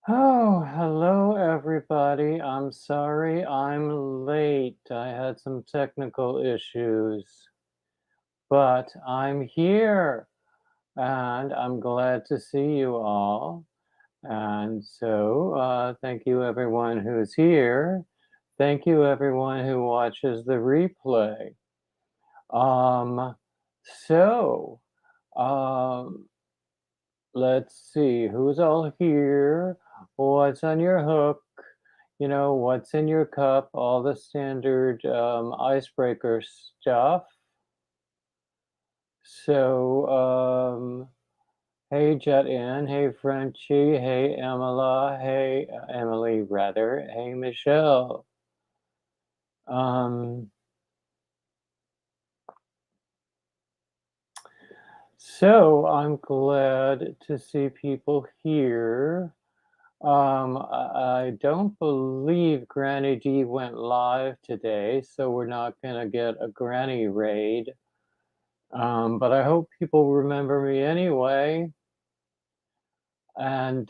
Oh, hello everybody. I'm sorry I'm late. I had some technical issues, but I'm here and I'm glad to see you all. And so, thank you everyone who's here. Thank you everyone who watches the replay. Um, so, um, let's see who's all here. What's on your hook? What's in your cup, all the standard icebreaker stuff. So, hey Jet In, hey Frenchie, hey Emila, hey Emily rather, hey Michelle. Um, so I'm glad to see people here. I don't believe Granny D went live today, so we're not gonna get a Granny raid. But I hope people remember me anyway. And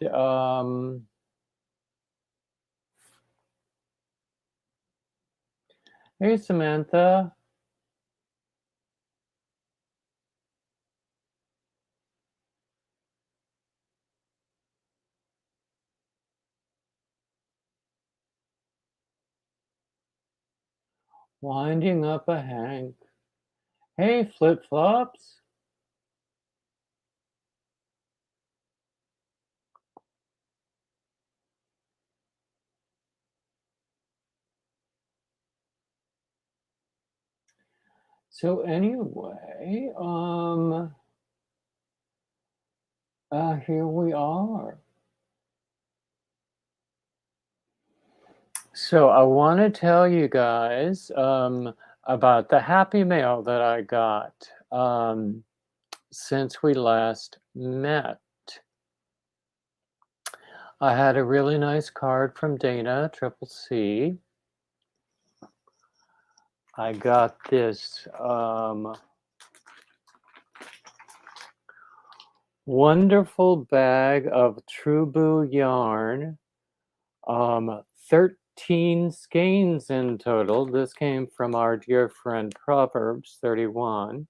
hey, Samantha. Winding up a Hank. Hey, Flip Flops. So anyway, here we are. So I want to tell you guys about the Happy Mail that I got since we last met. I had a really nice card from Dana, Triple C. I got this wonderful bag of Trubu yarn, 13 skeins in total. This came from our dear friend Proverbs 31.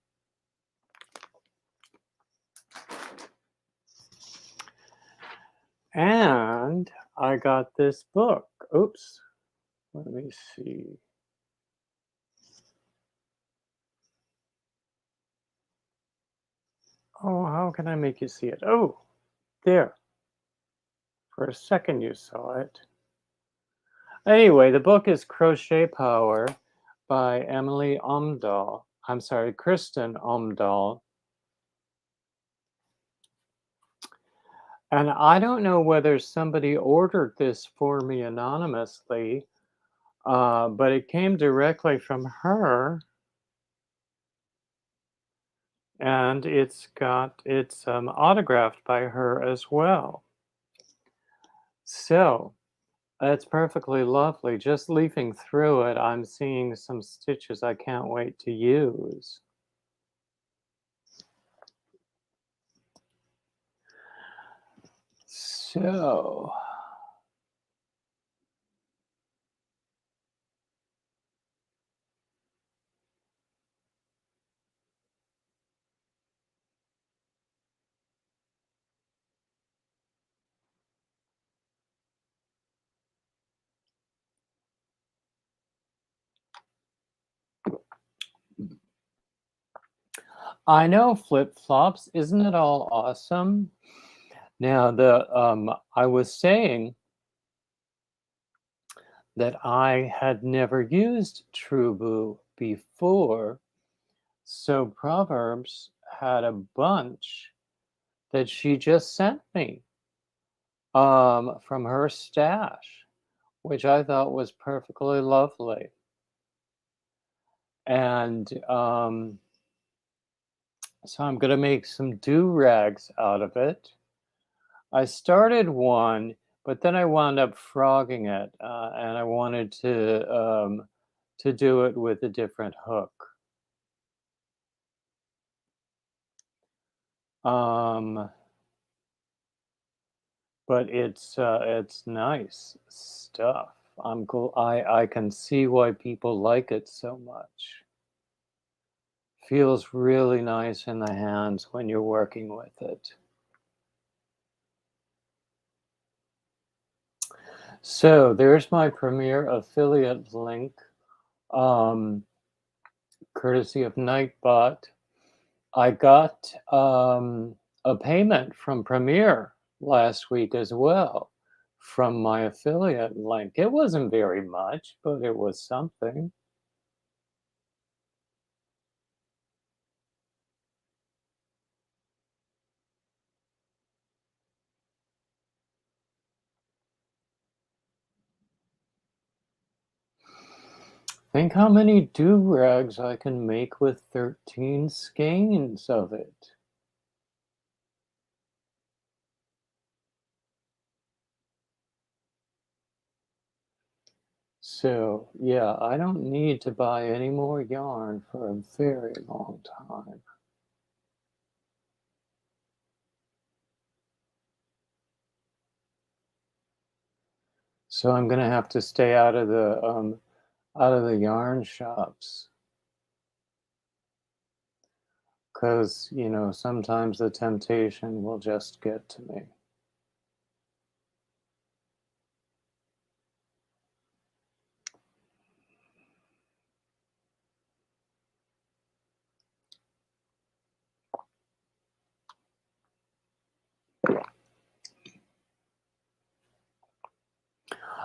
And I got this book. Oops, let me see. Oh, how can I make you see it? Oh, there. For a second you saw it. Anyway, the book is Crochet Power by Emily Omdahl. I'm sorry, Kristen Omdahl. And I don't know whether somebody ordered this for me anonymously, but it came directly from her. And it's autographed by her as well. So it's perfectly lovely. Just leafing through it, I'm seeing some stitches I can't wait to use. So I know, Flip Flops, isn't it all awesome? Now I was saying that I had never used Trubu before, so Proverbs had a bunch that she just sent me from her stash, which I thought was perfectly lovely. And so I'm going to make some do-rags out of it. I started one, but then I wound up frogging it, and I wanted to do it with a different hook. Um, but it's nice stuff. I'm cool. I can see why people like it so much. Feels really nice in the hands when you're working with it. So there's my Premiere affiliate link, um, courtesy of Nightbot. I got a payment from Premiere last week as well from my affiliate link. It wasn't very much, but it was something. Think how many do-rags I can make with 13 skeins of it. So, yeah, I don't need to buy any more yarn for a very long time. So I'm gonna have to stay out of the yarn shops because, you know, sometimes the temptation will just get to me.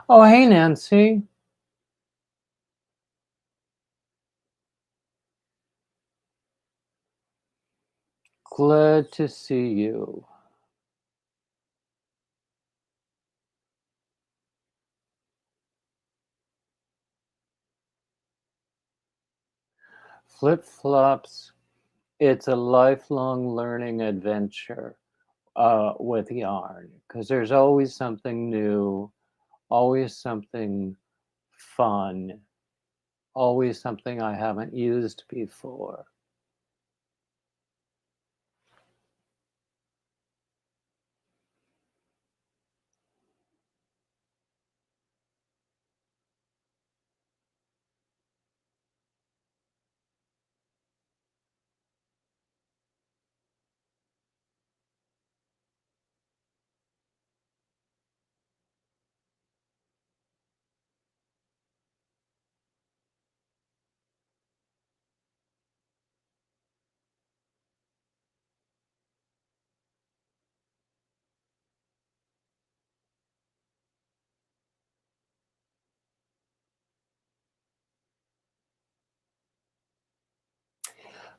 Oh, hey, Nancy. Glad to see you. Flip-flops, it's a lifelong learning adventure with yarn because there's always something new, always something fun, always something I haven't used before.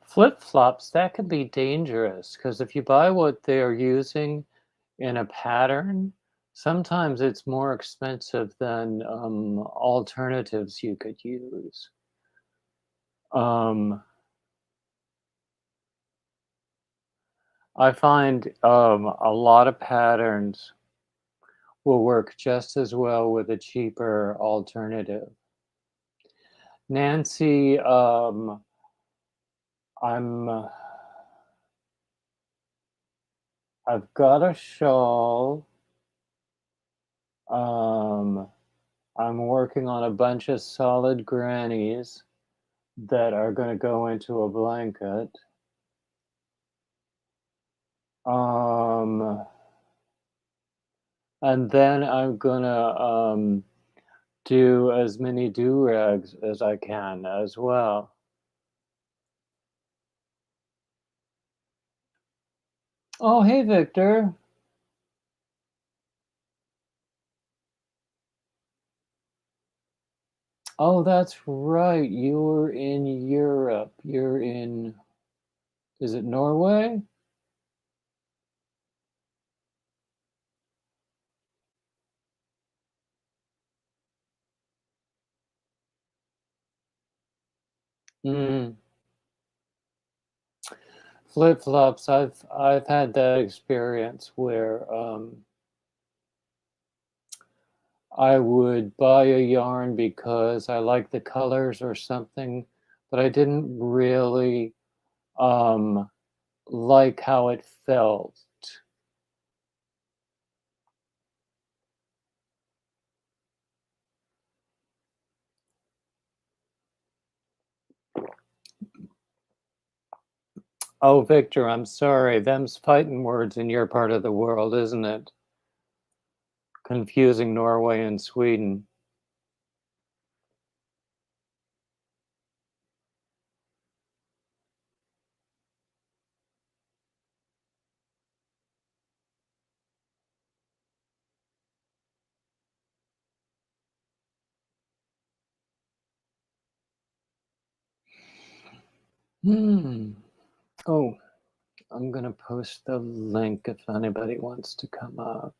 Flip-flops, that could be dangerous because if you buy what they're using in a pattern, sometimes it's more expensive than alternatives you could use. Um, I find a lot of patterns will work just as well with a cheaper alternative. Nancy, I'm I've got a shawl. Um, I'm working on a bunch of solid grannies that are going to go into a blanket. Um, and then I'm gonna do as many do-rags as I can as well. Oh, hey, Victor. Oh, that's right. You're in Europe. You're in, is it Norway? Mm. Flip-flops. I've had that experience where I would buy a yarn because I like the colors or something, but I didn't really um, like how it felt. Oh, Victor, I'm sorry. Them's fighting words in your part of the world, isn't it? Confusing Norway and Sweden. Hmm. Oh, I'm gonna post the link if anybody wants to come up.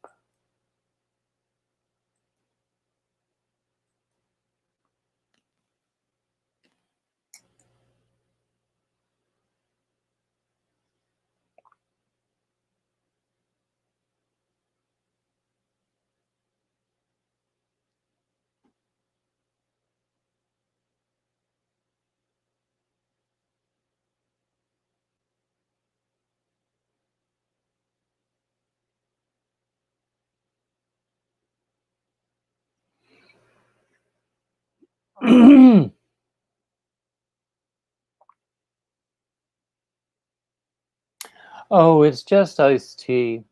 Oh, it's just iced tea.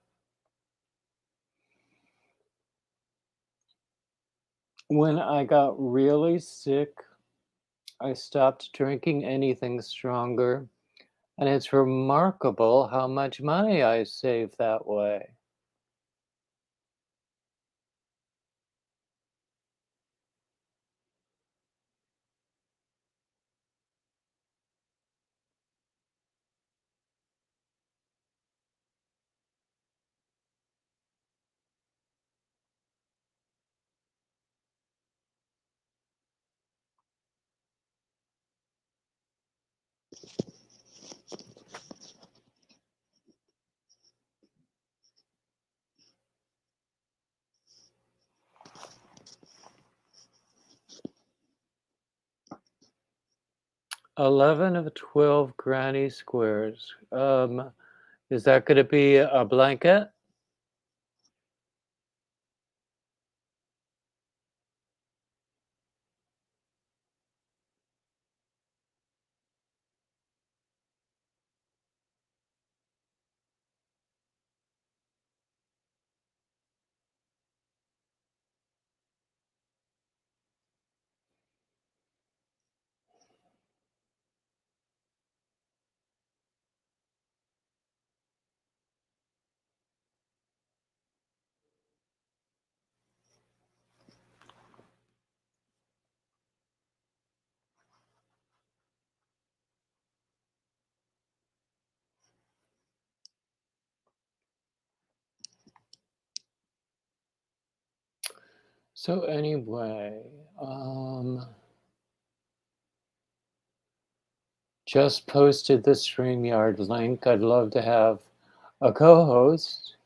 When I got really sick, I stopped drinking anything stronger, and it's remarkable how much money I save that way. $11 of 12 granny squares. Is that gonna be a blanket? So anyway, just posted the StreamYard link. I'd love to have a co-host.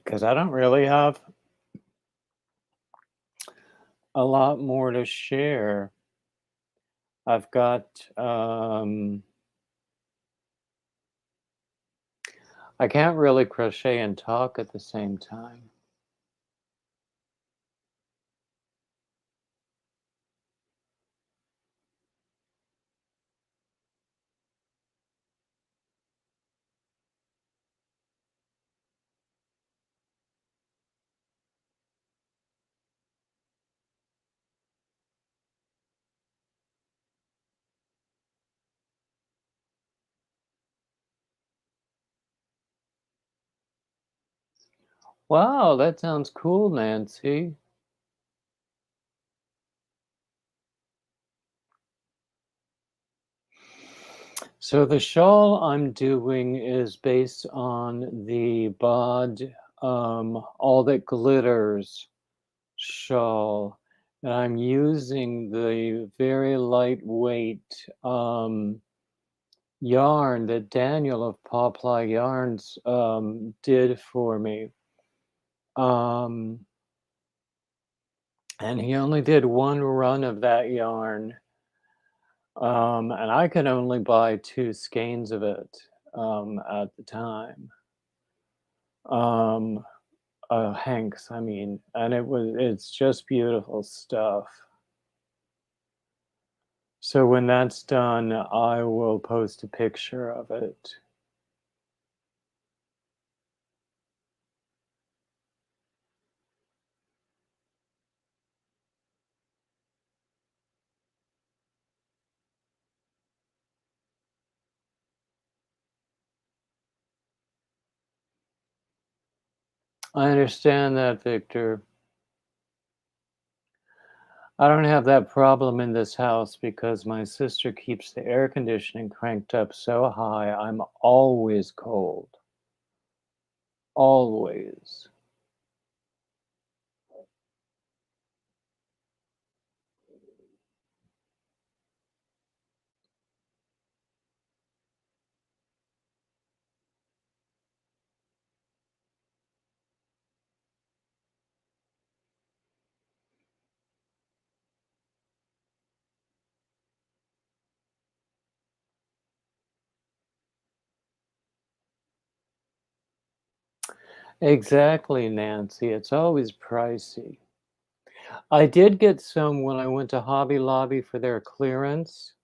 Because I don't really have a lot more to share. I've got, I can't really crochet and talk at the same time. Wow, that sounds cool, Nancy. So the shawl I'm doing is based on the Bod All That Glitters shawl. And I'm using the very lightweight yarn that Daniel of Pawply Yarns did for me. Um, and he only did one run of that yarn, and I could only buy 2 skeins of it, at the time. Um, Hanks, I mean, and it's just beautiful stuff. So when that's done, I will post a picture of it. I understand that, Victor. I don't have that problem in this house because my sister keeps the air conditioning cranked up so high, I'm always cold. Always. Exactly, Nancy. It's always pricey. I did get some when I went to Hobby Lobby for their clearance.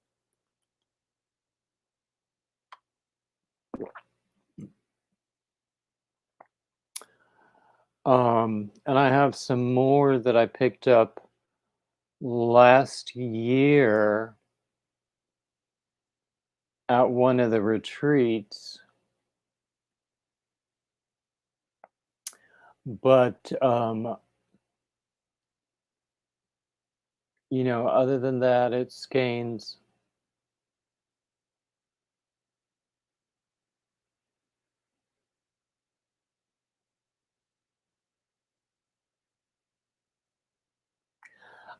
And I have some more that I picked up last year at one of the retreats. But, other than that, it's skeins.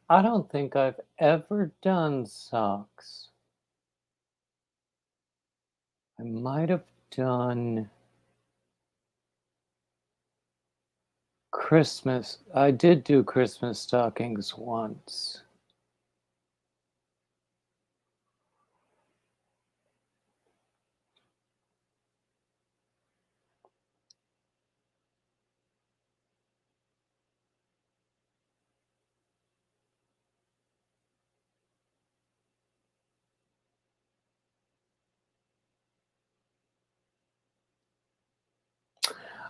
I don't think I've ever done socks. I might have done Christmas. I did do Christmas stockings once.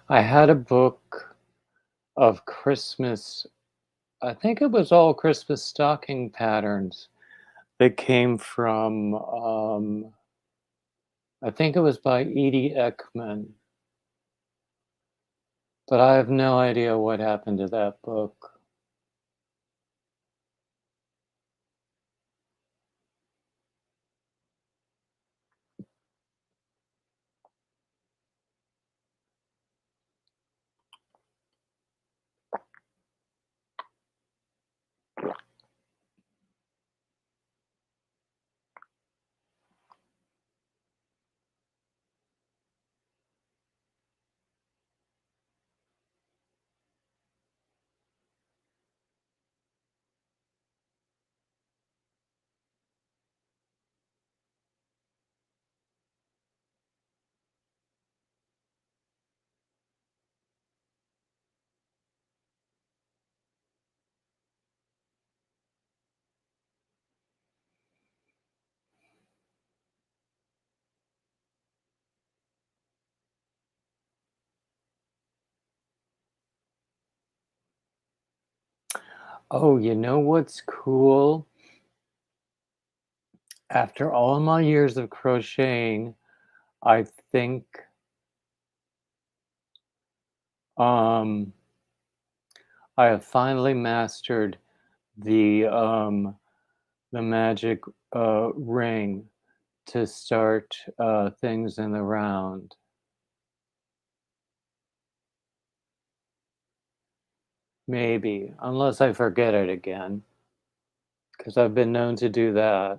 I had a book of Christmas, I think it was all Christmas stocking patterns that came from, I think it was by Edie Ekman, but I have no idea what happened to that book. Oh, you know what's cool? After all my years of crocheting, I think um, I have finally mastered the magic ring to start things in the round. Maybe, unless I forget it again, because I've been known to do that.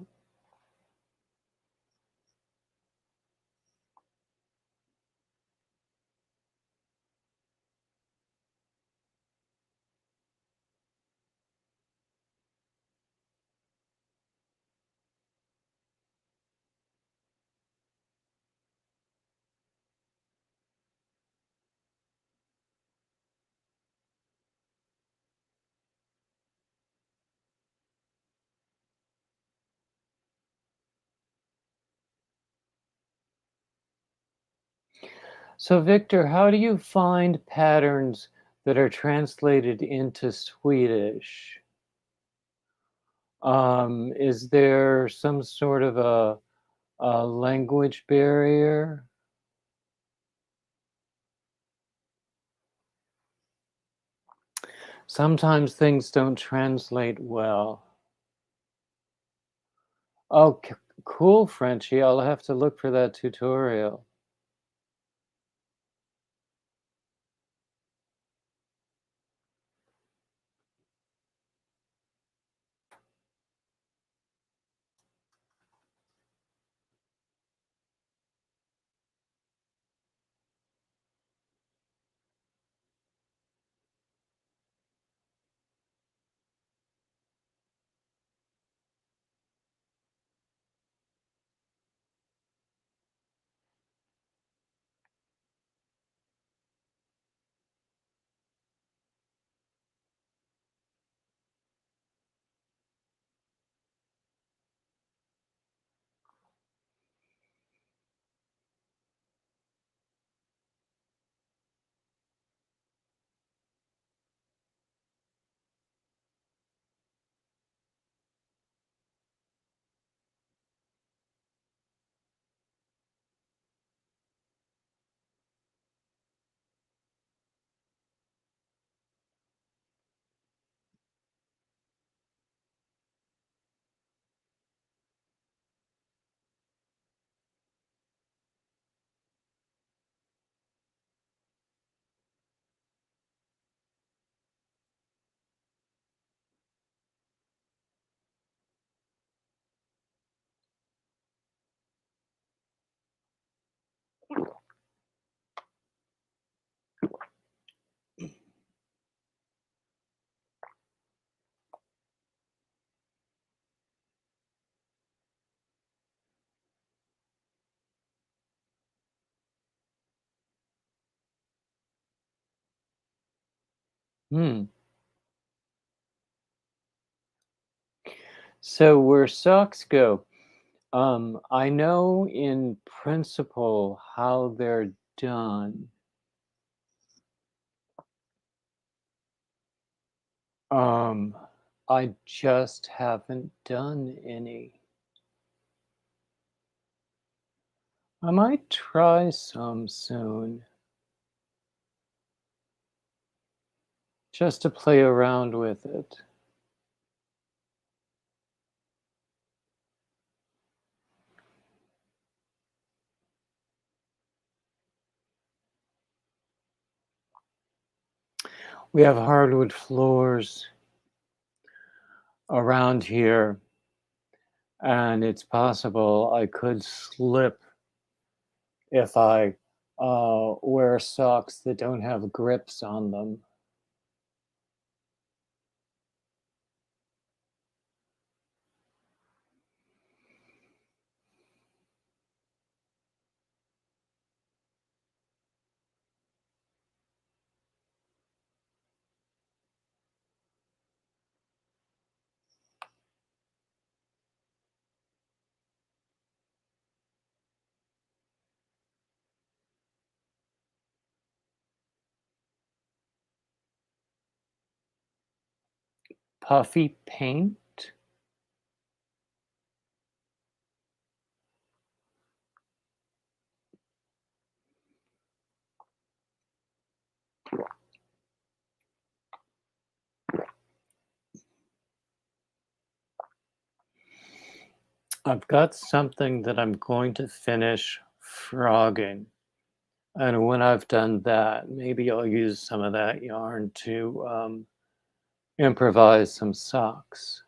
So, Victor, how do you find patterns that are translated into Swedish? Is there some sort of a language barrier? Sometimes things don't translate well. Oh, cool, Frenchie. I'll have to look for that tutorial. Hmm. So where socks go, I know in principle how they're done. Um, I just haven't done any. I might try some soon, just to play around with it. We have hardwood floors around here, and it's possible I could slip if I wear socks that don't have grips on them. Puffy paint? I've got something that I'm going to finish frogging. And when I've done that, maybe I'll use some of that yarn to improvise some socks.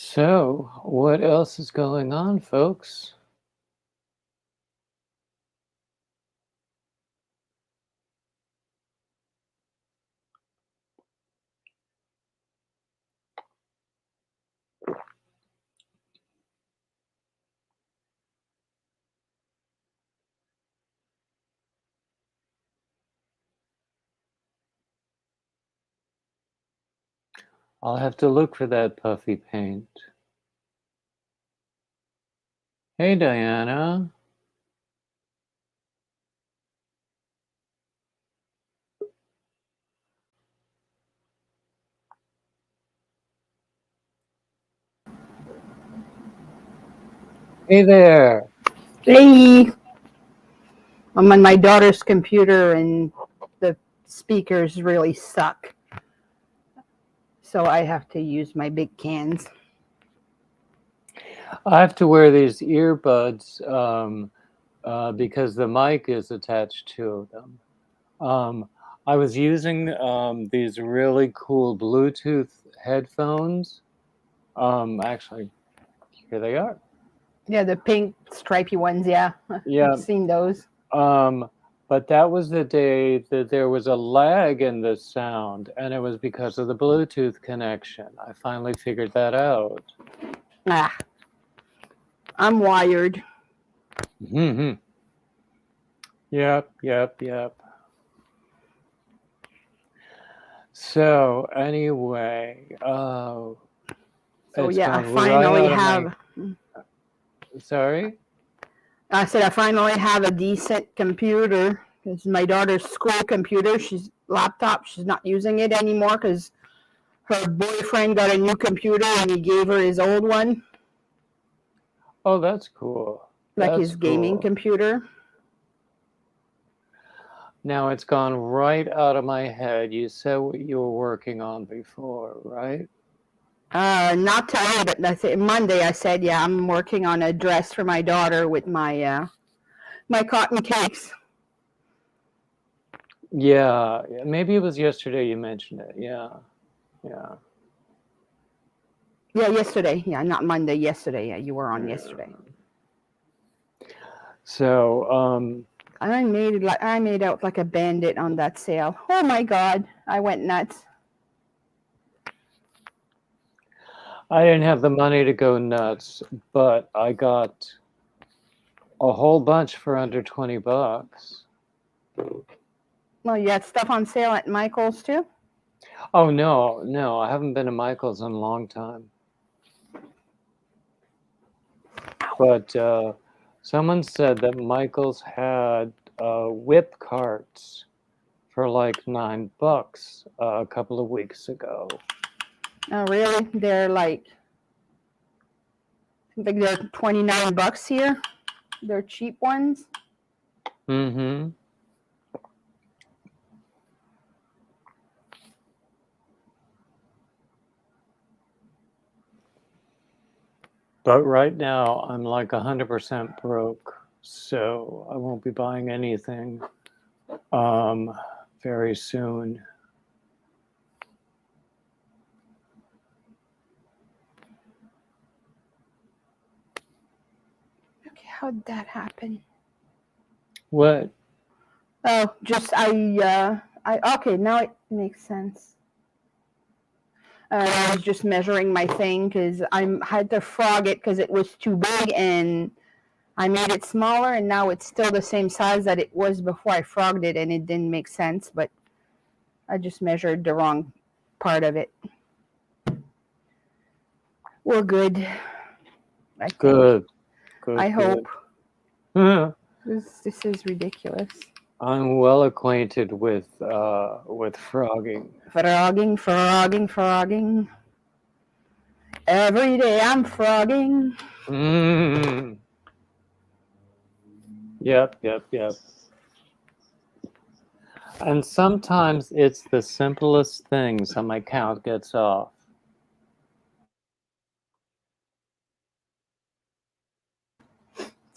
So, what else is going on, folks? I'll have to look for that puffy paint. Hey, Diana. Hey there. Hey, I'm on my daughter's computer and the speakers really suck. So I have to use my big cans. I have to wear these earbuds because the mic is attached to them. I was using these really cool Bluetooth headphones. Actually, here they are. Yeah, the pink stripy ones, yeah. Yeah. I've seen those. But that was the day that there was a lag in the sound, and it was because of the Bluetooth connection. I finally figured that out. Ah, I'm wired. Mm-hmm. Yep. So anyway, So it's yeah, I gone right finally out of my. have. Sorry. I said I finally have a decent computer. It's my daughter's school computer. She's laptop. She's not using it anymore because her boyfriend got a new computer and he gave her his old one, Oh, that's cool. like That's his gaming cool. computer. Now it's gone right out of my head. You said what you were working on before, right? Not today, but that's it. Monday. I said, yeah, I'm working on a dress for my daughter with my my cotton cakes. Yeah, maybe it was yesterday you mentioned it. Yeah. Yeah, yesterday. Yeah, not Monday. Yesterday. Yeah, you were on yesterday. So, I made out like a bandit on that sale. Oh my God, I went nuts. I didn't have the money to go nuts, but I got a whole bunch for under $20. Well, you had stuff on sale at Michael's too. Oh no, I haven't been to Michael's in a long time. But someone said that Michael's had whip carts for like $9 a couple of weeks ago. Oh, really? They're like, I think they're $29 here. They're cheap ones. Mm-hmm. But right now I'm like 100% broke, so I won't be buying anything very soon. Okay, how'd that happen? What? Oh, just I okay, now it makes sense. I was just measuring my thing because I had to frog it because it was too big, and I made it smaller, and now it's still the same size that it was before I frogged it, and it didn't make sense. But I just measured the wrong part of it. We're good. I think. Good. I hope. Good. This is ridiculous. I'm well acquainted with frogging. Frogging. Every day I'm frogging. Mm. Yep. And sometimes it's the simplest things and my count gets off.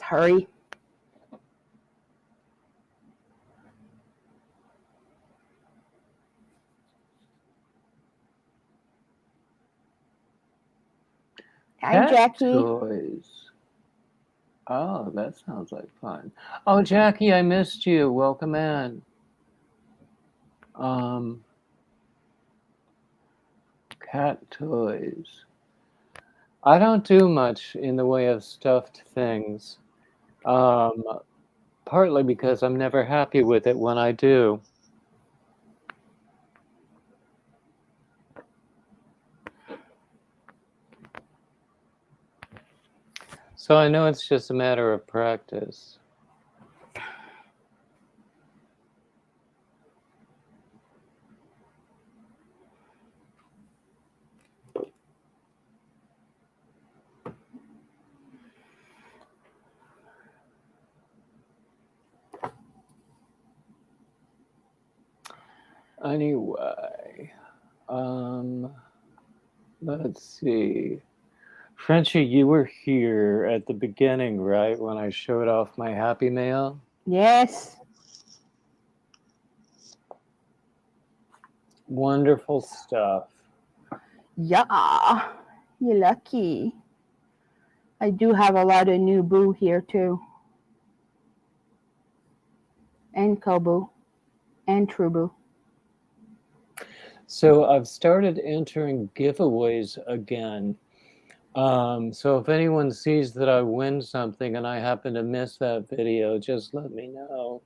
Hurry. Hi, Cat Jackie. toys. Oh, that sounds like fun. Oh, Jackie, I missed you. Welcome in. Cat toys. I don't do much in the way of stuffed things. Partly because I'm never happy with it when I do. So I know it's just a matter of practice. Anyway, let's see. Frenchie, you were here at the beginning, right? When I showed off my Happy Mail? Yes. Wonderful stuff. Yeah. You're lucky. I do have a lot of new boo here too. And Kobu. And Trubu. So I've started entering giveaways again. So if anyone sees that I win something and I happen to miss that video, just let me know.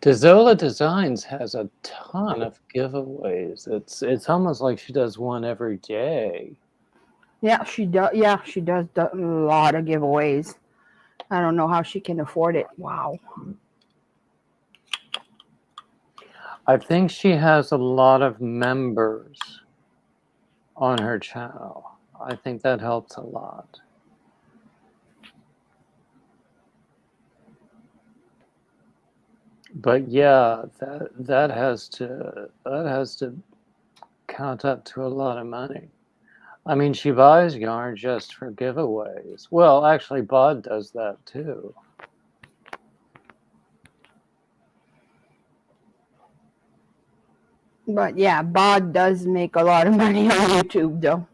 Dezola Designs has a ton of giveaways. It's almost like she does one every day. Yeah, she does. Yeah, she does a lot of giveaways. I don't know how she can afford it. Wow. I think she has a lot of members on her channel. I think that helps a lot. But yeah, that has to count up to a lot of money. I mean, she buys yarn just for giveaways. Well, actually, Bod does that too. But yeah, Bod does make a lot of money on YouTube, though.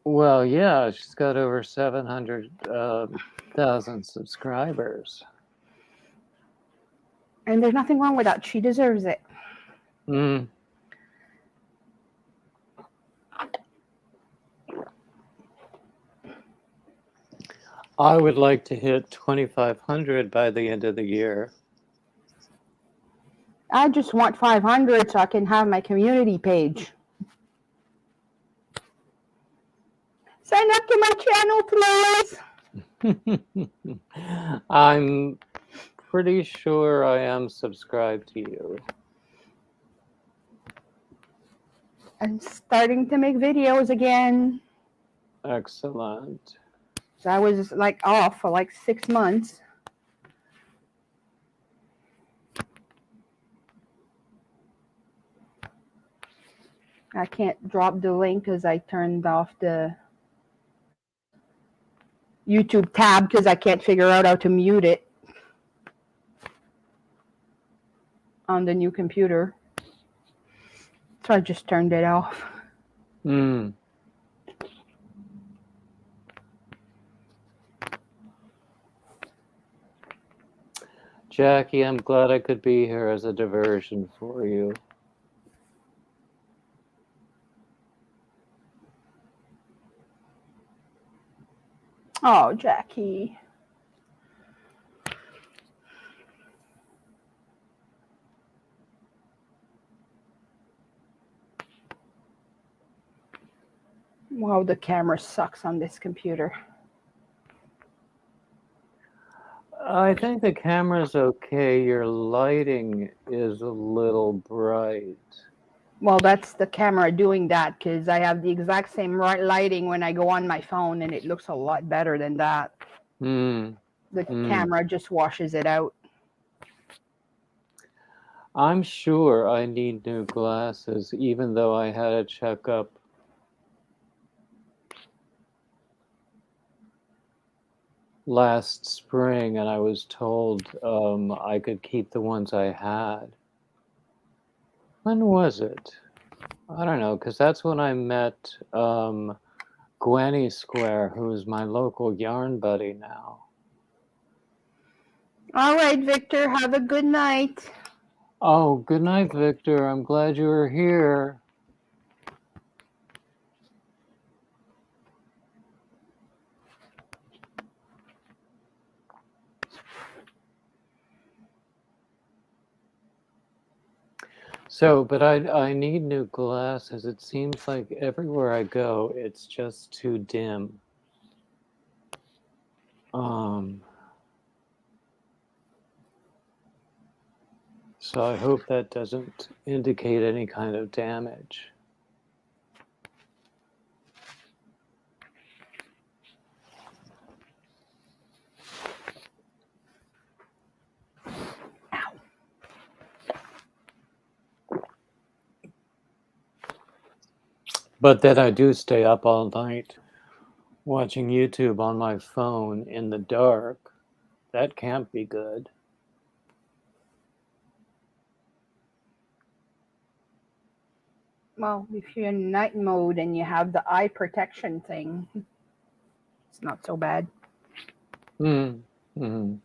Well, yeah, she's got over 700,000 subscribers. And there's nothing wrong with that. She deserves it. Mm. I would like to hit 2,500 by the end of the year. I just want 500 so I can have my community page. Sign up to my channel, please. I'm pretty sure I am subscribed to you. I'm starting to make videos again. Excellent. So I was like off for like 6 months. I can't drop the link because I turned off the YouTube tab because I can't figure out how to mute it on the new computer. So I just turned it off. Mm. Jackie, I'm glad I could be here as a diversion for you. Oh, Jackie. Wow, the camera sucks on this computer. I think the camera's okay. Your lighting is a little bright. Well, that's the camera doing that because I have the exact same lighting when I go on my phone and it looks a lot better than that. Mm. The camera just washes it out. I'm sure I need new glasses, even though I had a checkup last spring and I was told I could keep the ones I had. When was it? I don't know, because that's when I met Gwenny Square, who's my local yarn buddy now. All right, Victor, have a good night. Oh, good night, Victor. I'm glad you were here. So, but I need new glasses. It seems like everywhere I go, it's just too dim. So I hope that doesn't indicate any kind of damage. But then I do stay up all night watching YouTube on my phone in the dark. That can't be good. Well, if you're in night mode and you have the eye protection thing, it's not so bad. Mm-hmm.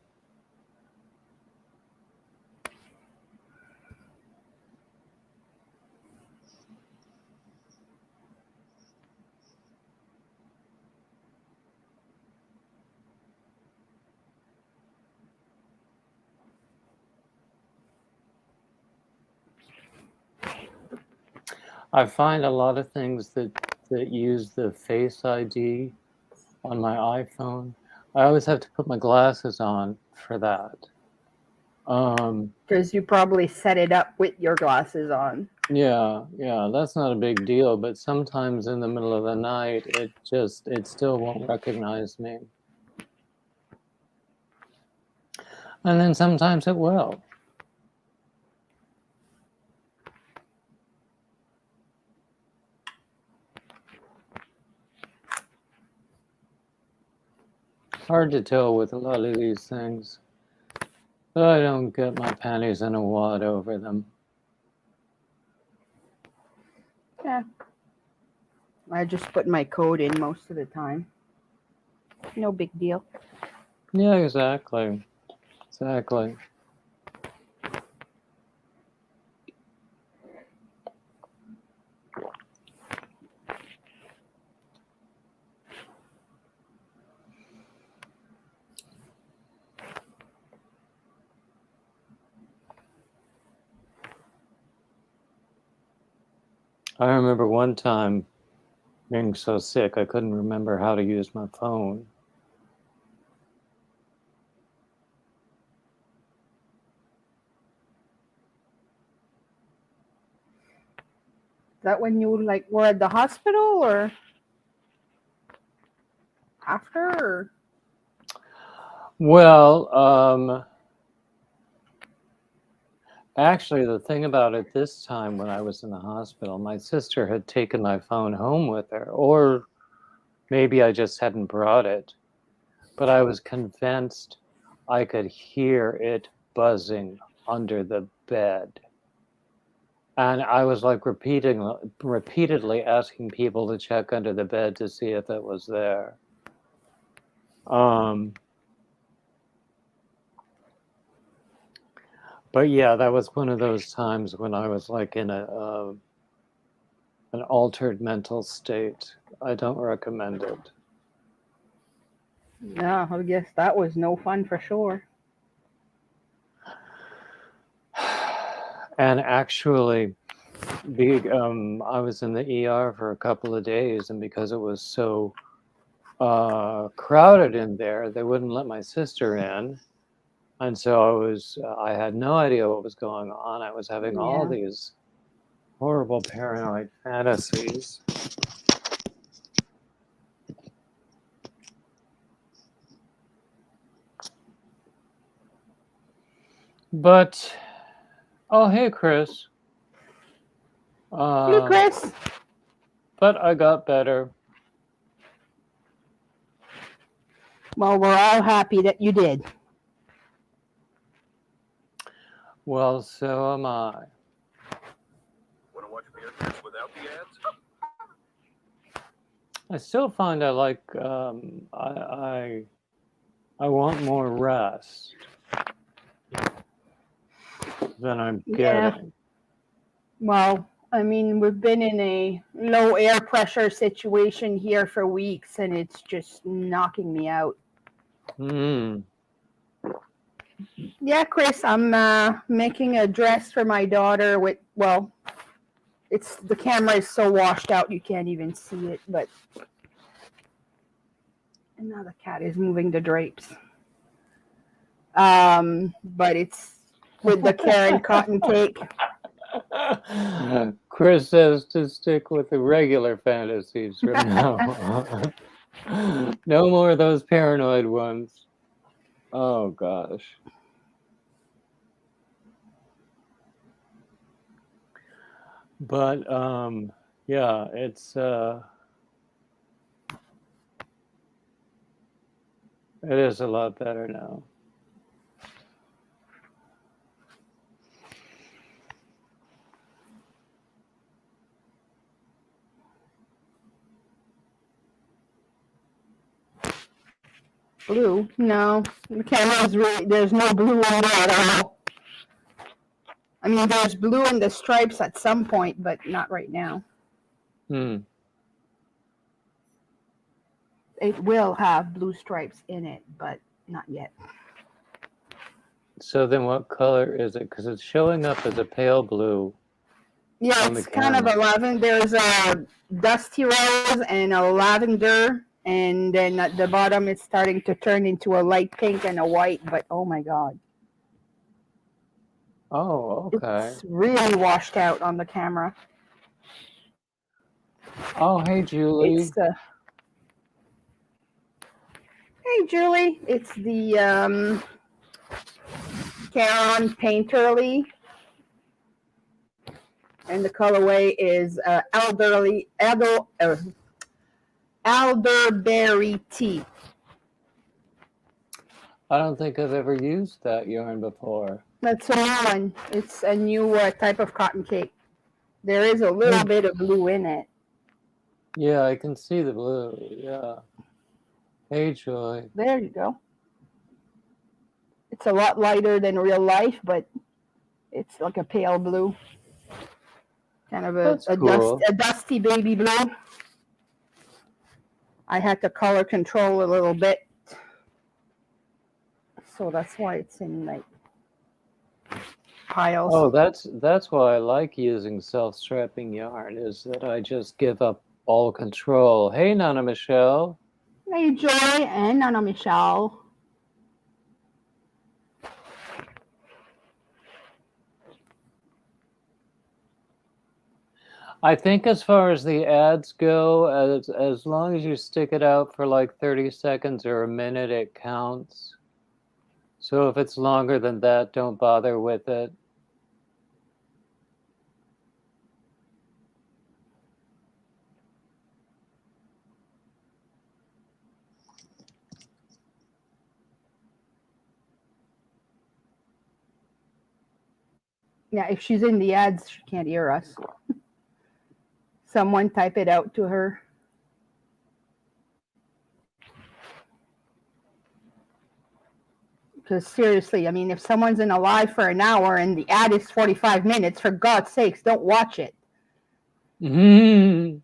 I find a lot of things that use the Face ID on my iPhone. I always have to put my glasses on for that. Because you probably set it up with your glasses on. Yeah, that's not a big deal, but sometimes in the middle of the night, it still won't recognize me. And then sometimes it will. Hard to tell with a lot of these things. But I don't get my panties in a wad over them. Yeah. I just put my code in most of the time. No big deal. Yeah, exactly. Exactly. I remember one time being so sick I couldn't remember how to use my phone. Is that when you like were at the hospital or after? Or? Well, actually, the thing about it this time when I was in the hospital, my sister had taken my phone home with her, or maybe I just hadn't brought it, but I was convinced I could hear it buzzing under the bed. And I was like repeatedly asking people to check under the bed to see if it was there. But yeah, that was one of those times when I was like in an altered mental state. I don't recommend it. Yeah, I guess that was no fun for sure. And actually, I was in the ER for a couple of days, and because it was so crowded in there, they wouldn't let my sister in. And so I had no idea what was going on. I was having all Yeah. these horrible paranoid fantasies. But, oh, hey, Chris. Hey, Chris. But I got better. Well, we're all happy that you did. Well, so am I. haircuts without the ads? I still find I like I want more rest than I'm Yeah. getting. Well, I mean, we've been in a low air pressure situation here for weeks, and it's just knocking me out. Hmm. Yeah, Chris, I'm making a dress for my daughter with, well, it's the camera is so washed out you can't even see it, but and now the cat is moving the drapes. But it's with the Karen cotton cake. Chris says to stick with the regular fantasies from now on. No more of those paranoid ones. Oh gosh. But yeah, it is a lot better now. Blue? No, the camera is really, there's no blue on there at all. I mean, there's blue in the stripes at some point, but not right now. Hmm. It will have blue stripes in it, but not yet. So then what color is it? Because it's showing up as a pale blue. Yeah, On the it's kind of a camera. lavender. There's a dusty rose and a lavender, and then at the bottom it's starting to turn into a light pink and a white, but oh my god. Oh, okay. It's really washed out on the camera. Oh, hey, Julie. It's hey Julie, it's the Caron Painterly, and the colorway is elderberry tea. I don't think I've ever used that yarn before. That's a new one. It's a new type of cotton cake. There is a little bit of blue in it. Yeah, I can see the blue. Yeah. Hey, Julie. There you go. It's a lot lighter than real life, but it's like a pale blue. Kind of That's cool. a dusty baby blue. I had to color control a little bit. So that's why it's in like piles. Oh, that's why I like using self-strapping yarn, is that I just give up all control. Hey, Nana Michelle. Hey, Joy and Nana Michelle. I think as far as the ads go, as long as you stick it out for like 30 seconds or a minute, it counts. So if it's longer than that, don't bother with it. Yeah, if she's in the ads, she can't hear us. Someone type it out to her. Because seriously, I mean, if someone's in a live for an hour and the ad is 45 minutes, for God's sakes, don't watch it. Mm-hmm.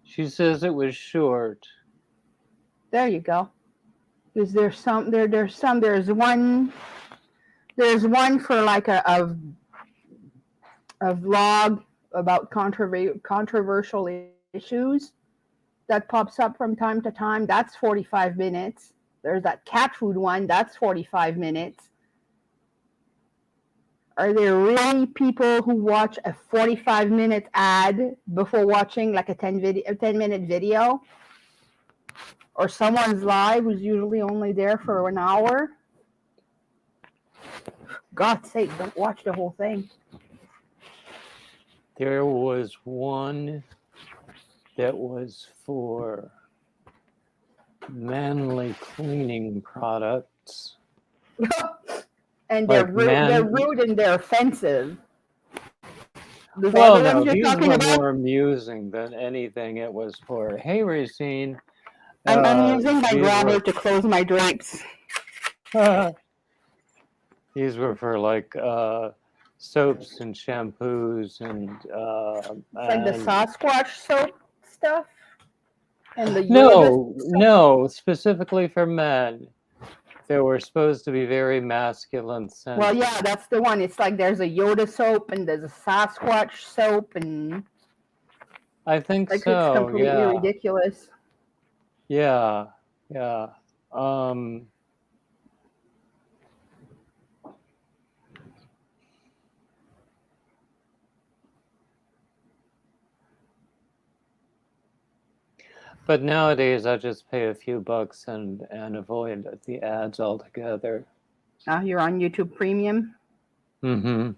She says it was short. There you go. Because there's one for like a vlog about controversial issues that pops up from time to time. That's 45 minutes. There's that cat food one. That's 45 minutes. Are there really people who watch a 45-minute ad before watching like a 10-minute video? Or someone's live who's usually only there for an hour? God's sake, don't watch the whole thing. There was one that was for manly cleaning products. And Like they're rude and they're offensive. Those Well, other no, ones you're these talking were about? more amusing than anything it was for. Hey, Racine. I'm using my These grabber were to close my drapes. these were for like soaps and shampoos and It's like the Sasquatch soap stuff and the Yoda no, soap. no, specifically for men. They were supposed to be very masculine scented. Well, yeah, that's the one. It's like there's a Yoda soap and there's a Sasquatch soap, and I think like so. it's completely Yeah. ridiculous. Yeah. But nowadays, I just pay a few bucks and avoid the ads altogether. You're on YouTube Premium. Mm-hmm.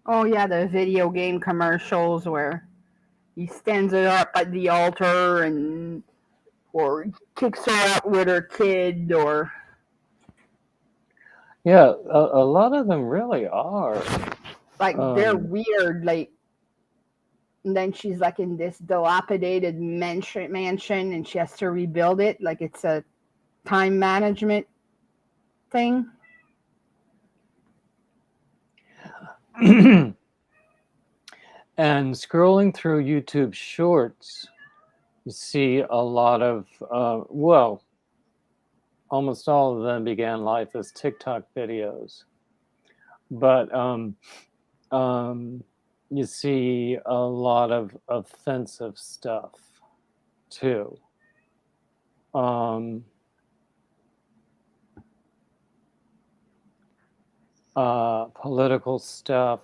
Oh yeah, the video game commercials where he stands it up at the altar and or kicks her out with her kid, or Yeah, a lot of them really are. like they're weird. Like, and then she's like in this dilapidated mansion, and she has to rebuild it. Like it's a time management thing. And scrolling through YouTube Shorts, you see a lot of, well, almost all of them began life as TikTok videos. But you see a lot of offensive stuff too. Political stuff,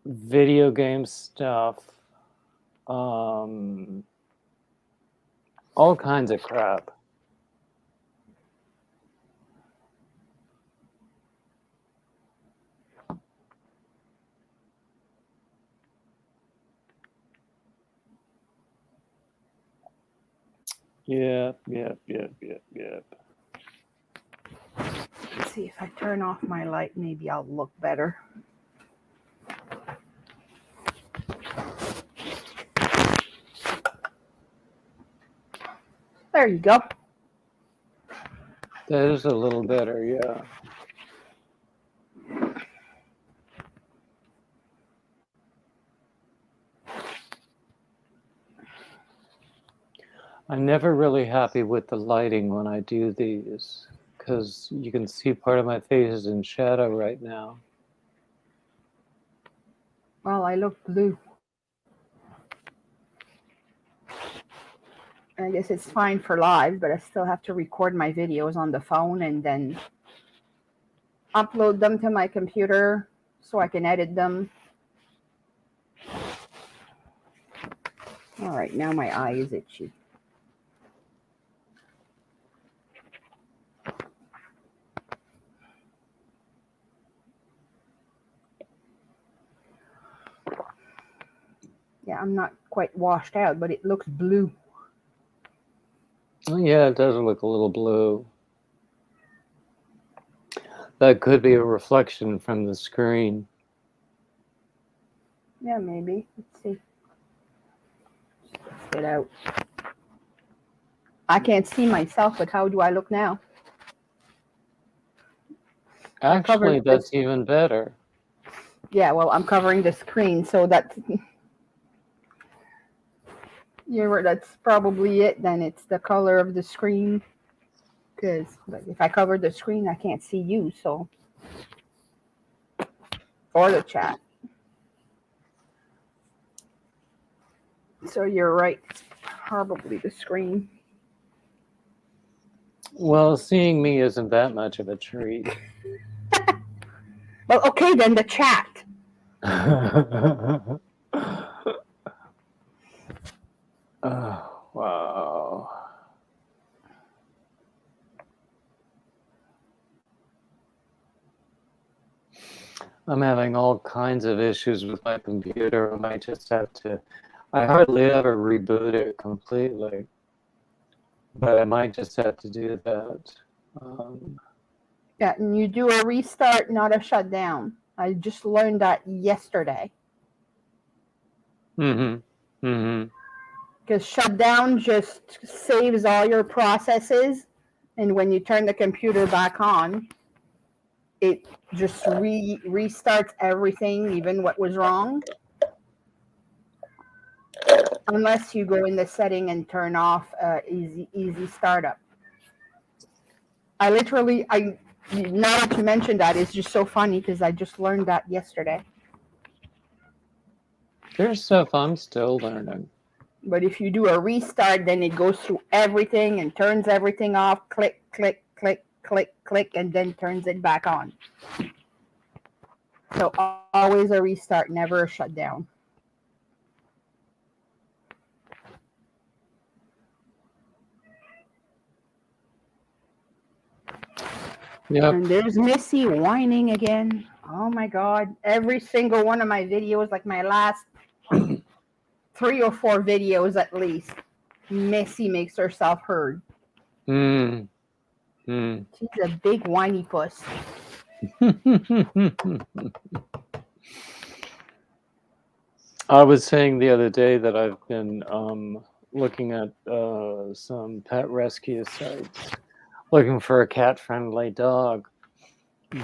video game stuff, all kinds of crap. Yep. Let's see if I turn off my light, maybe I'll look better. There you go. That is a little better, yeah. I'm never really happy with the lighting when I do these, because you can see part of my face is in shadow right now. Well, I look blue. I guess it's fine for live, but I still have to record my videos on the phone and then upload them to my computer so I can edit them. All right, now my eye is itchy. Yeah, I'm not quite washed out, but it looks blue. Oh, yeah, it does look a little blue. That could be a reflection from the screen. Yeah, maybe. Let's see. Get out. I can't see myself, but how do I look now? Actually, that's even better. Yeah, well, I'm covering the screen, so that's that's probably it. Then it's the color of the screen. Because if I cover the screen, I can't see you, so or the chat. So you're right. It's probably the screen. Well, seeing me isn't that much of a treat. Well, okay, then the chat. Oh, wow. I'm having all kinds of issues with my computer. I might just have to, I hardly ever reboot it completely, but I might just have to do that. Yeah, and you do a restart, not a shutdown. I just learned that yesterday. Because shutdown just saves all your processes, and when you turn the computer back on, it just restarts everything, even what was wrong. Unless you go in the setting and turn off easy startup. Now that you mentioned that, it's just so funny because I just learned that yesterday. There's stuff I'm still learning. But if you do a restart, then it goes through everything and turns everything off, click, click, click, click, click, and then turns it back on. So always a restart, never a shutdown. Yep. And there's Missy whining again. Oh my God. Every single one of my videos, like my last 3 or 4 videos at least, Missy makes herself heard. She's a big whiny puss. I was saying the other day that I've been looking at some pet rescue sites, looking for a cat-friendly dog.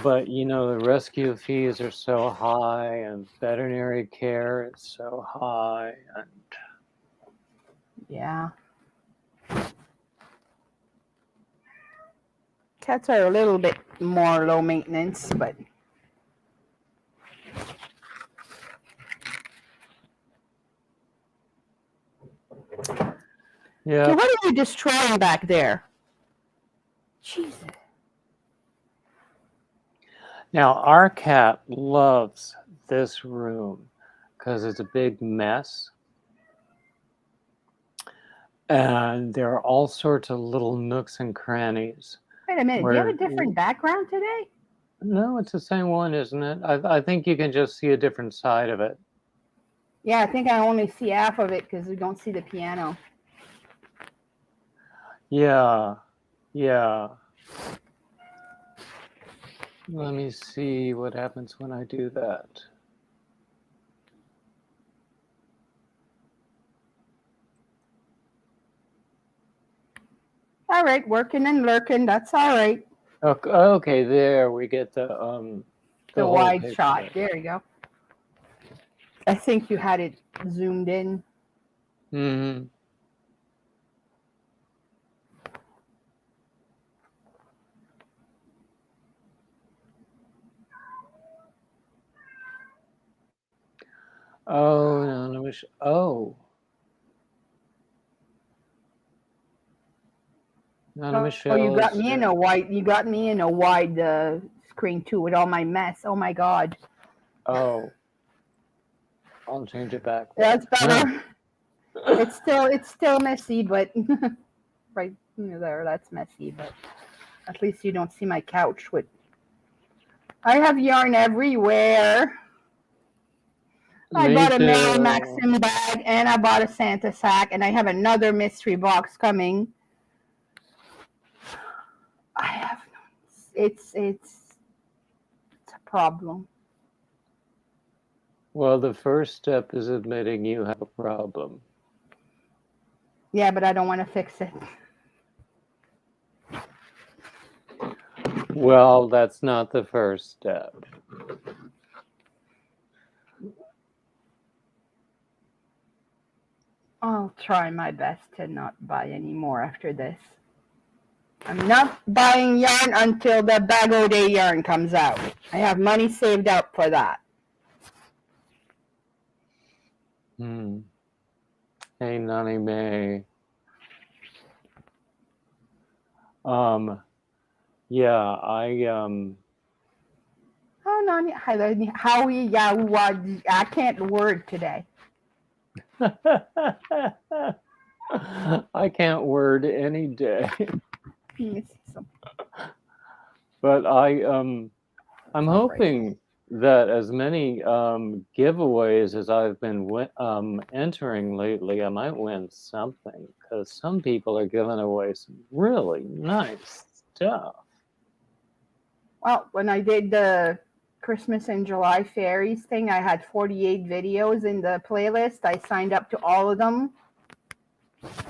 But, you know, the rescue fees are so high and veterinary care is so high. And yeah. Cats are a little bit more low maintenance, but yeah. So what are you destroying back there? Jesus. Now, our cat loves this room because it's a big mess. And there are all sorts of little nooks and crannies. Wait a minute. Do you have a different background today? No, it's the same one, isn't it? I think you can just see a different side of it. Yeah, I think I only see half of it because we don't see the piano. Yeah. Yeah. Let me see what happens when I do that. All right, working and lurking. That's all right. Okay, there we get the wide shot. There you go. I think you had it zoomed in. Mm-hmm. Oh no, oh. Oh, you got me in a wide. You got me in a wide screen too with all my mess. Oh my God. Oh. I'll change it back. That's better. It's still messy, but right there, that's messy. But at least you don't see my couch with. I have yarn everywhere. I bought a Mary Maxim bag and I bought a Santa sack and I have another mystery box coming. I have it's a problem. Well, the first step is admitting you have a problem. Yeah, but I don't want to fix it. Well, that's not the first step. I'll try my best to not buy any more after this. I'm not buying yarn until the Bag O' Day yarn comes out. I have money saved up for that. Hey, Nani May. Yeah, Oh, Nani, Howie, I can't word today. I can't word any day. But I'm hoping that as many giveaways as I've been entering lately, I might win something because some people are giving away some really nice stuff. Well, when I did the Christmas in July fairies thing, I had 48 videos in the playlist. I signed up to all of them.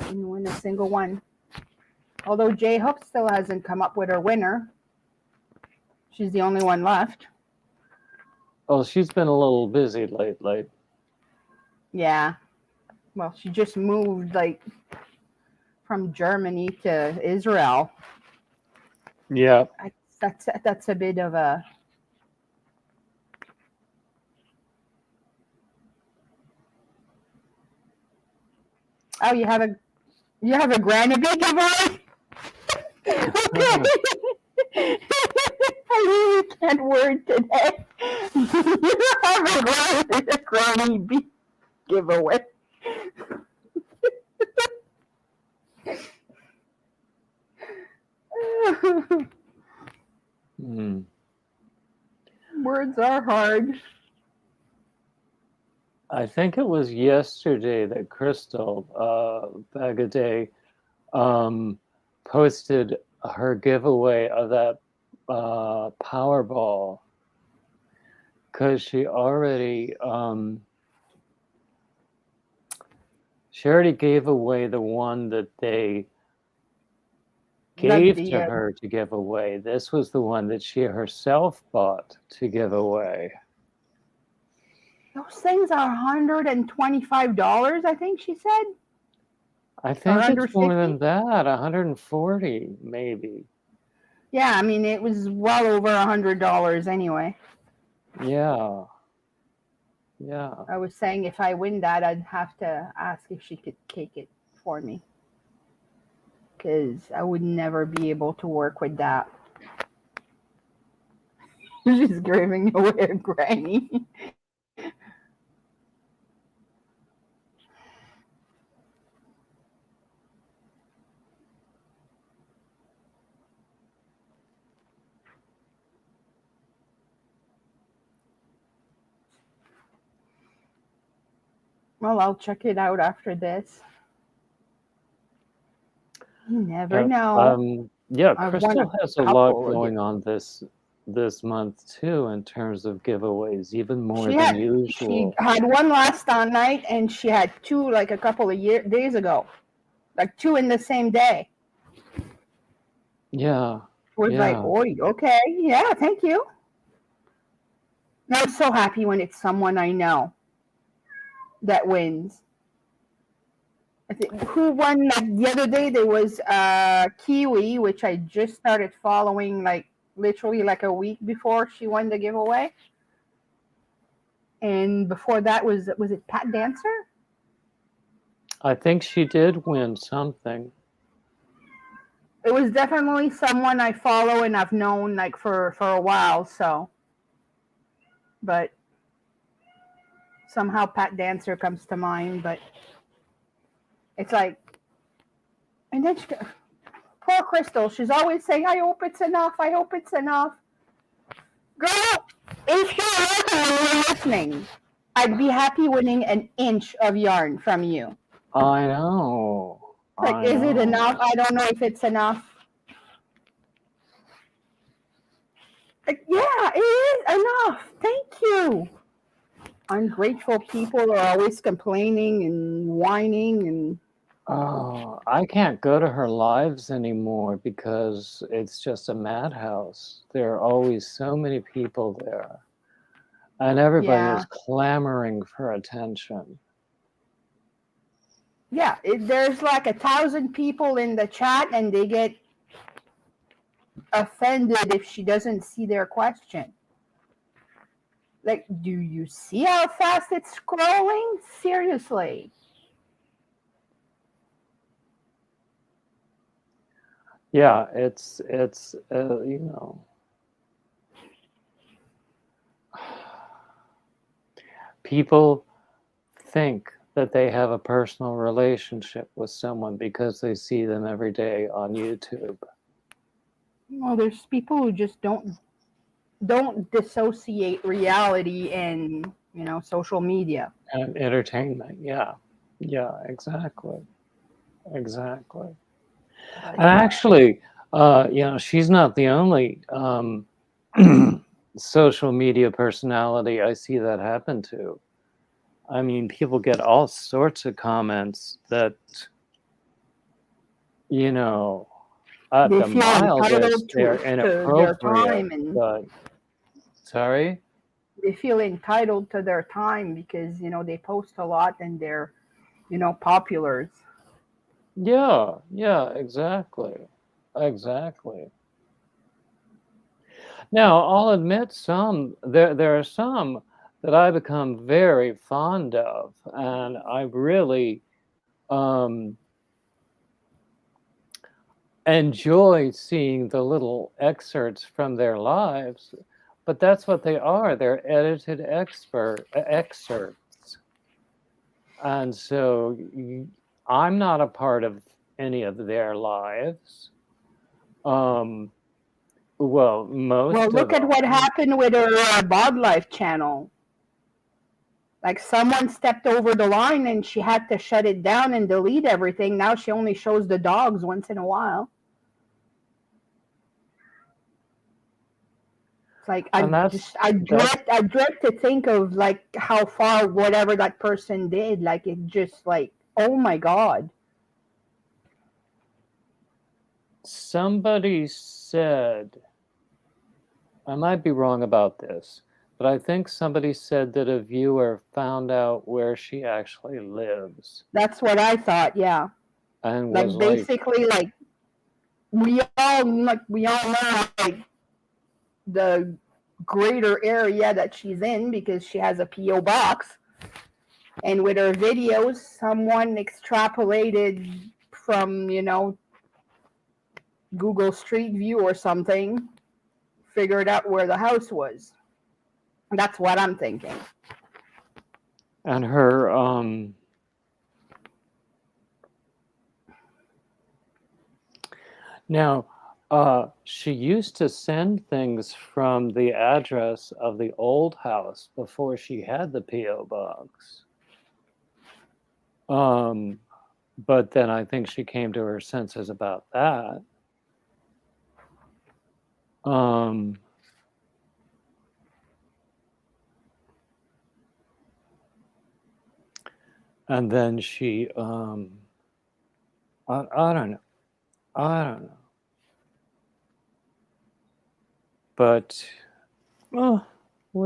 Didn't win a single one. Although J Hook still hasn't come up with her winner. She's the only one left. Oh, she's been a little busy lately. Yeah. Well, she just moved like from Germany to Israel. Yeah. That's a bit of a. Oh, you have a granny giveaway? Okay. I really can't word today. You have a granny giveaway. Words are hard. I think it was yesterday that Crystal Bagaday posted her giveaway of that Powerball because she already gave away the one that they gave to her to give away. This was the one that she herself bought to give away. Those things are $125, I think she said. I think it's more than that, 140 maybe. Yeah, I mean, it was well over $100 anyway. Yeah. Yeah. I was saying if I win that, I'd have to ask if she could take it for me. Because I would never be able to work with that. She's giving away a granny. Well, I'll check it out after this. You never know. Yeah, Crystal has a lot going on this month too in terms of giveaways, even more than usual. She had one last night, and she had two like a couple of days ago, like two in the same day. Yeah. It was like, oh, okay, yeah, thank you. I'm so happy when it's someone I know that wins. I think, who won the other day? There was Kiwi, which I just started following like literally like a week before she won the giveaway. And before that was it Pat Dancer? I think she did win something. It was definitely someone I follow and I've known like for a while, so. But somehow Pat Dancer comes to mind, but it's like, and then poor Crystal, she's always saying, I hope it's enough, I hope it's enough. Girl, if you're listening, I'd be happy winning an inch of yarn from you. I know. Like, is it enough? I don't know if it's enough. Like, yeah, it is enough. Thank you. Ungrateful people are always complaining and whining and. Oh, I can't go to her lives anymore because it's just a madhouse. There are always so many people there. And everybody is clamoring for attention. Yeah, there's like 1,000 people in the chat and they get offended if she doesn't see their question. Like, do you see how fast it's scrolling? Seriously. Yeah, it's you know, people think that they have a personal relationship with someone because they see them every day on YouTube. Well, there's people who just don't don't dissociate reality and, you know, social media. And entertainment. Yeah. Yeah, exactly. Exactly. But And actually, she's not the only social media personality I see that happen to. I mean, people get all sorts of comments that, at they the feel mildest, entitled they're to their inappropriate. time, and But, sorry? they feel entitled to their time because, you know, they post a lot and they're, you know, populars. Yeah, yeah, exactly. Exactly. Now, I'll admit there are some that I become very fond of, and I really um, enjoy seeing the little excerpts from their lives, but that's what they are. They're edited excerpts. And so I'm not a part of any of their lives. Well, Well, most of look at what them. happened with her Bod Life channel. Like someone stepped over the line and she had to shut it down and delete everything. Now she only shows the dogs once in a while. It's like I dread to think of like how far whatever that person did. Like it just like, oh my God. Somebody said, I might be wrong about this, but I think somebody said that a viewer found out where she actually lives That's what I thought. Yeah, and was like basically like we all know like the greater area that she's in because she has a PO box. And with her videos, someone extrapolated from, you know, Google Street View or something, figured out where the house was. That's what I'm thinking. and her now she used to send things from the address of the old house before she had the PO box. But then I think she came to her senses about that. And then she I don't know. I don't know. But what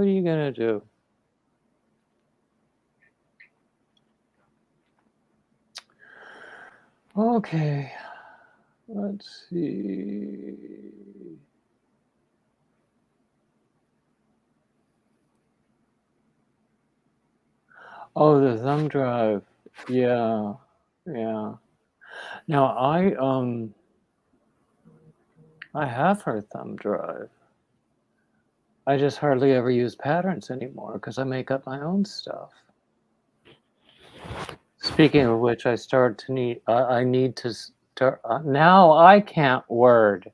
are you gonna do? Okay, let's see. Oh, the thumb drive. Yeah, yeah. Now I have her thumb drive. I just hardly ever use patterns anymore because I make up my own stuff. Speaking of which, I need to start. Now I can't word.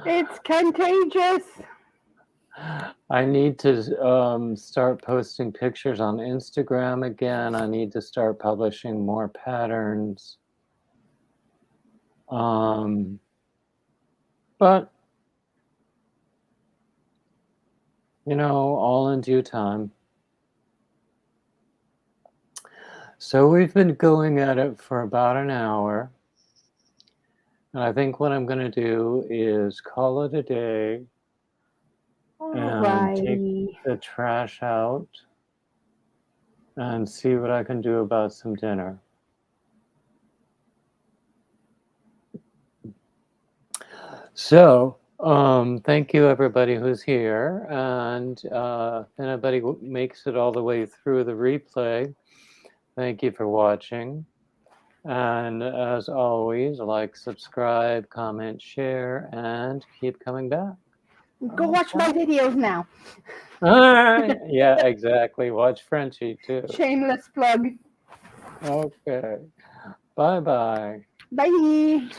It's contagious. I need to start posting pictures on Instagram again. I need to start publishing more patterns. But, all in due time. So we've been going at it for about an hour. And I think what I'm going to do is call it a day and take Alrighty. the trash out and see what I can do about some dinner. So, thank you everybody who's here. And if anybody makes it all the way through the replay, thank you for watching. And as always, like, subscribe, comment, share, and keep coming back. Go watch my videos now. Yeah, exactly. Watch Frenchie too. Shameless plug. Okay. Bye-bye. Bye.